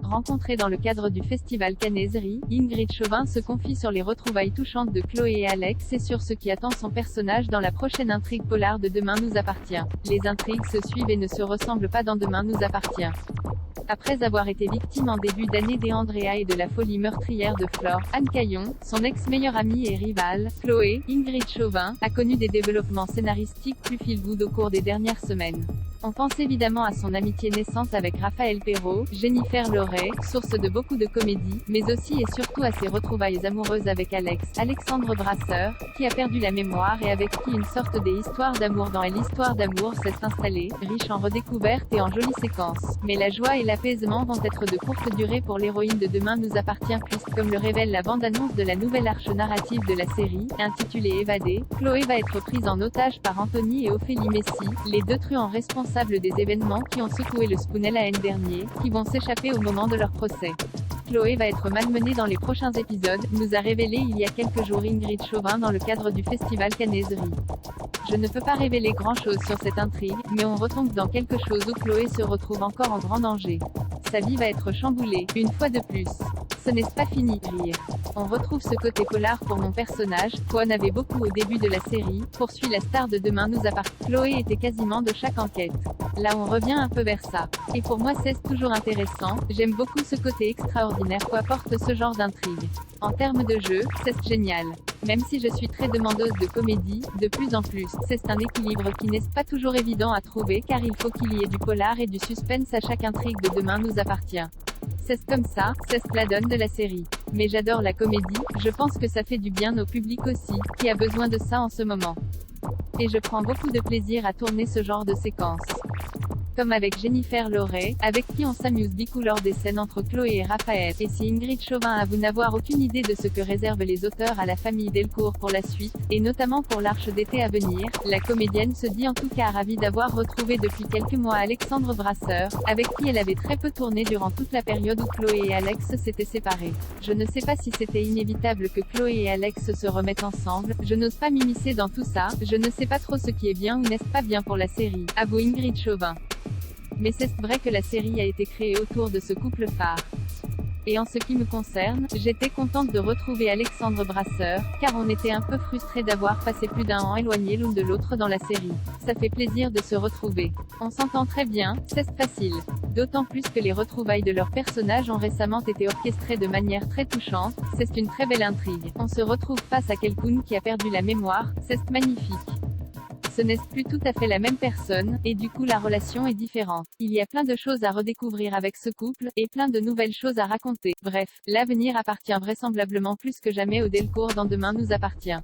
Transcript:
Rencontrée dans le cadre du festival Canaiserie, Ingrid Chauvin se confie sur les retrouvailles touchantes de Chloé et Alex et sur ce qui attend son personnage dans la prochaine intrigue polar de Demain nous appartient. Les intrigues se suivent et ne se ressemblent pas dans Demain nous appartient. Après avoir été victime en début d'année d'Andrea et de la folie meurtrière de Flore, Anne Caillon, son ex-meilleure amie et rivale, Chloé, Ingrid Chauvin, a connu des développements scénaristiques plus feel-good au cours des dernières semaines. On pense évidemment à son amitié naissante avec Raphaël Perrault, Jennifer Loret, source de beaucoup de comédies, mais aussi et surtout à ses retrouvailles amoureuses avec Alexandre Brasseur, qui a perdu la mémoire et avec qui une sorte des histoires d'amour dans l'histoire d'amour s'est installée, riche en redécouvertes et en jolies séquences. Mais la joie et l'apaisement vont être de courte durée pour l'héroïne de Demain nous appartient puisque, comme le révèle la bande-annonce de la nouvelle arche narrative de la série, intitulée Évadée, Chloé va être prise en otage par Anthony et Ophélie Messi, les deux truands responsables des événements qui ont secoué le Spoonella l'année dernière, qui vont s'échapper au moment de leur procès. Chloé va être malmenée dans les prochains épisodes, nous a révélé il y a quelques jours Ingrid Chauvin dans le cadre du festival Canaiserie. Je ne peux pas révéler grand-chose sur cette intrigue, mais on retombe dans quelque chose où Chloé se retrouve encore en grand danger. Sa vie va être chamboulée, une fois de plus. Ce n'est pas fini, rire. On retrouve ce côté polar pour mon personnage, Juan avait beaucoup au début de la série, poursuit la star de Demain nous appartient. Chloé était quasiment de chaque enquête. Là on revient un peu vers ça. Et pour moi c'est toujours intéressant, j'aime beaucoup ce côté extraordinaire qu'apporte ce genre d'intrigue. En termes de jeu, c'est génial. Même si je suis très demandeuse de comédie, de plus en plus, c'est un équilibre qui n'est pas toujours évident à trouver car il faut qu'il y ait du polar et du suspense à chaque intrigue de Demain nous appartient. C'est comme ça, c'est la donne de la série. Mais j'adore la comédie, je pense que ça fait du bien au public aussi, qui a besoin de ça en ce moment. Et je prends beaucoup de plaisir à tourner ce genre de séquence. Comme avec Jennifer Loret, avec qui on s'amuse beaucoup lors des scènes entre Chloé et Raphaël. Et si Ingrid Chauvin avoue n'avoir aucune idée de ce que réservent les auteurs à la famille Delcourt pour la suite, et notamment pour l'arche d'été à venir, la comédienne se dit en tout cas ravie d'avoir retrouvé depuis quelques mois Alexandre Brasseur, avec qui elle avait très peu tourné durant toute la période où Chloé et Alex s'étaient séparés. Je ne sais pas si c'était inévitable que Chloé et Alex se remettent ensemble, je n'ose pas m'immiscer dans tout ça, je ne sais pas trop ce qui est bien ou n'est-ce pas bien pour la série, avoue Ingrid Chauvin. Mais c'est vrai que la série a été créée autour de ce couple phare. Et en ce qui me concerne, j'étais contente de retrouver Alexandre Brasseur, car on était un peu frustrés d'avoir passé plus d'un an éloignés l'un de l'autre dans la série. Ça fait plaisir de se retrouver. On s'entend très bien, c'est facile. D'autant plus que les retrouvailles de leurs personnages ont récemment été orchestrées de manière très touchante, c'est une très belle intrigue. On se retrouve face à quelqu'un qui a perdu la mémoire, c'est magnifique. Ce n'est plus tout à fait la même personne, et du coup la relation est différente. Il y a plein de choses à redécouvrir avec ce couple, et plein de nouvelles choses à raconter. Bref, l'avenir appartient vraisemblablement plus que jamais au Delcourt dans Demain nous appartient.